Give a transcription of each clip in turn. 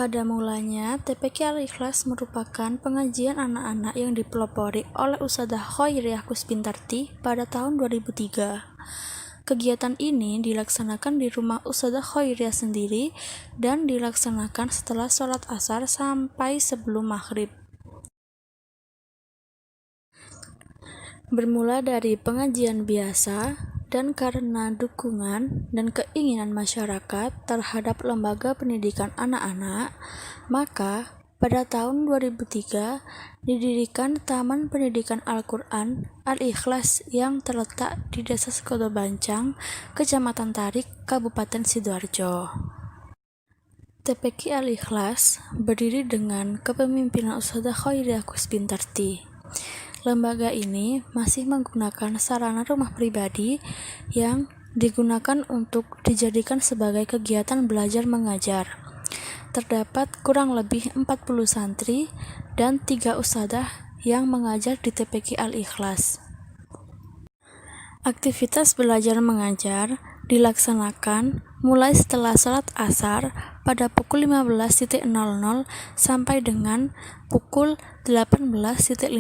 Pada mulanya, TPQ Al-Ikhlas merupakan pengajian anak-anak yang dipelopori oleh Ustadzah Khoiriyah Kusbintarti pada tahun 2003. Kegiatan ini dilaksanakan di rumah Ustadzah Khoiriyah sendiri dan dilaksanakan setelah sholat asar sampai sebelum maghrib. Bermula dari pengajian biasa, dan karena dukungan dan keinginan masyarakat terhadap lembaga pendidikan anak-anak, maka pada tahun 2003 didirikan Taman Pendidikan Al-Quran Al-Ikhlas yang terletak di Desa Sekodobancang, Kecamatan Tarik, Kabupaten Sidoarjo. TPQ Al-Ikhlas berdiri dengan kepemimpinan Ustadzah Khoiriyah Kusbintarti. Lembaga ini masih menggunakan sarana rumah pribadi yang digunakan untuk dijadikan sebagai kegiatan belajar mengajar. Terdapat kurang lebih 40 santri dan 3 ustadzah yang mengajar di TPQ Al-Ikhlas. Aktivitas belajar mengajar dilaksanakan mulai setelah sholat asar pada pukul 15.00 sampai dengan pukul 18.15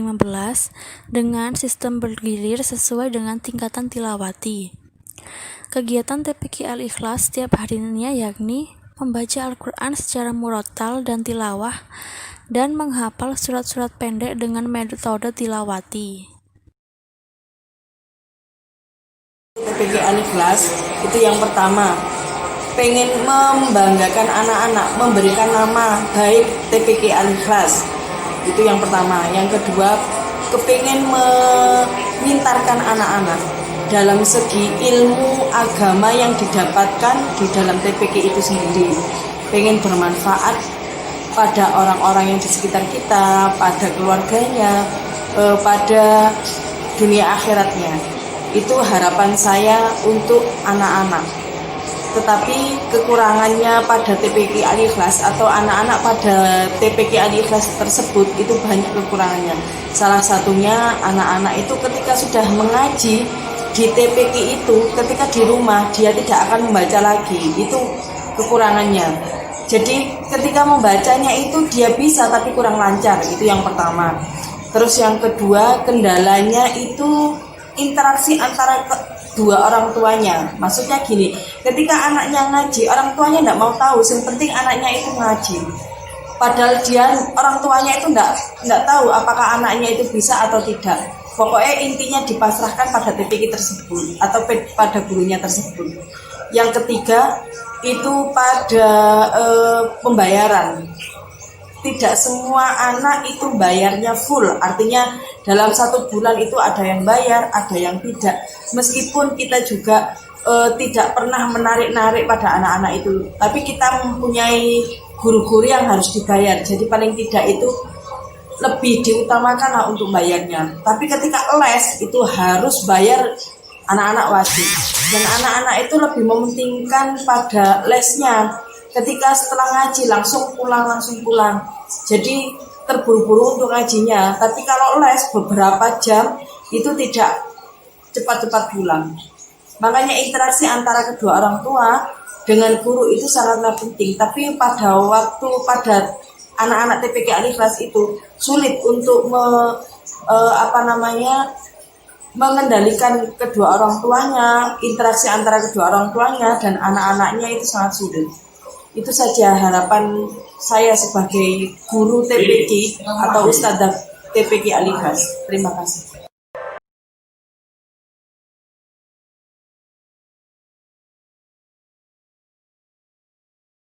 dengan sistem bergilir sesuai dengan tingkatan tilawati. Kegiatan TPQ Al-Ikhlas setiap harinya yakni membaca Al-Quran secara murattal dan tilawah dan menghafal surat-surat pendek dengan metode tilawati. TPQ Al-Ikhlas itu yang pertama, pengen membanggakan anak-anak, memberikan nama baik TPQ Al-Ikhlas, itu yang pertama. Yang kedua, kepingin memintarkan anak-anak dalam segi ilmu agama yang didapatkan di dalam TPQ itu sendiri, pengen bermanfaat pada orang-orang yang di sekitar kita, pada keluarganya, pada dunia akhiratnya. Itu harapan saya untuk anak-anak. Tetapi kekurangannya pada TPQ Al-Ikhlas atau anak-anak pada TPQ Al-Ikhlas tersebut itu banyak kekurangannya. Salah satunya anak-anak itu ketika sudah mengaji di TPQ itu, ketika di rumah dia tidak akan membaca lagi. Itu kekurangannya. Jadi ketika membacanya itu dia bisa tapi kurang lancar. Itu yang pertama. Terus yang kedua, kendalanya itu interaksi antara dua orang tuanya. Maksudnya gini, ketika anaknya ngaji, orang tuanya tidak mau tahu, yang penting anaknya itu ngaji. Padahal orang tuanya itu tidak tahu apakah anaknya itu bisa atau tidak. Pokoknya intinya dipasrahkan pada TPQ tersebut atau pada gurunya tersebut. Yang ketiga itu pada pembayaran. Tidak semua anak itu bayarnya full, artinya dalam 1 bulan itu ada yang bayar, ada yang tidak. Meskipun kita juga tidak pernah menarik-narik pada anak-anak itu, tapi kita mempunyai guru-guru yang harus dibayar. Jadi paling tidak itu lebih diutamakan lah untuk bayarnya. Tapi ketika les itu harus bayar, anak-anak wajib. Dan anak-anak itu lebih mementingkan pada lesnya. Ketika setelah ngaji langsung pulang. Jadi terburu-buru untuk ngajinya. Tapi kalau les beberapa jam itu tidak cepat-cepat pulang. Makanya interaksi antara kedua orang tua dengan guru itu sangatlah penting. Tapi pada anak-anak TPQ Al-Ikhlas itu sulit untuk mengendalikan kedua orang tuanya, interaksi antara kedua orang tuanya dan anak-anaknya itu sangat sulit. Itu saja harapan saya sebagai guru TPQ atau Ustadzah TPQ Al-Ikhlas. Terima kasih.